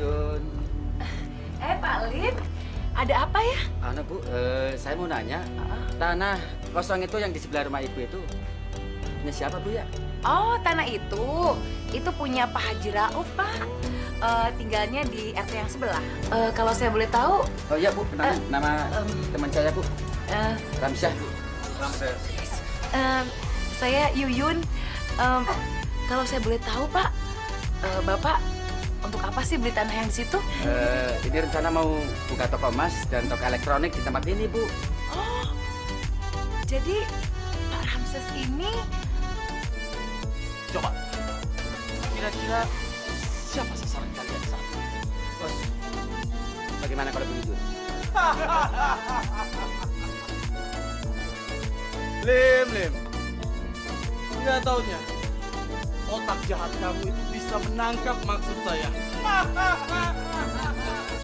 Yuyun. Pak Lin, ada apa ya? Bu, saya mau nanya, tanah kosong itu yang di sebelah rumah ibu itu, punya siapa Bu ya? Oh, tanah itu punya Pak Haji Rauf, Pak. Tinggalnya di RT yang sebelah. Kalau saya boleh tahu, Oh iya Bu, kenalin nama teman saya Bu, Ramsyah Bu. Ramses. saya Yuyun. Kalau saya boleh tahu, Pak, Bapak untuk apa sih beli tanah yang di situ? Ini rencana mau buka toko emas dan toko elektronik di tempat ini Bu. Oh, jadi Pak Ramses ini Coba, kira-kira siapa sasaran kalian saat ini? Bos, bagaimana kalau begitu? Lim. Nggak taunya, otak jahat kamu itu bisa menangkap maksud saya.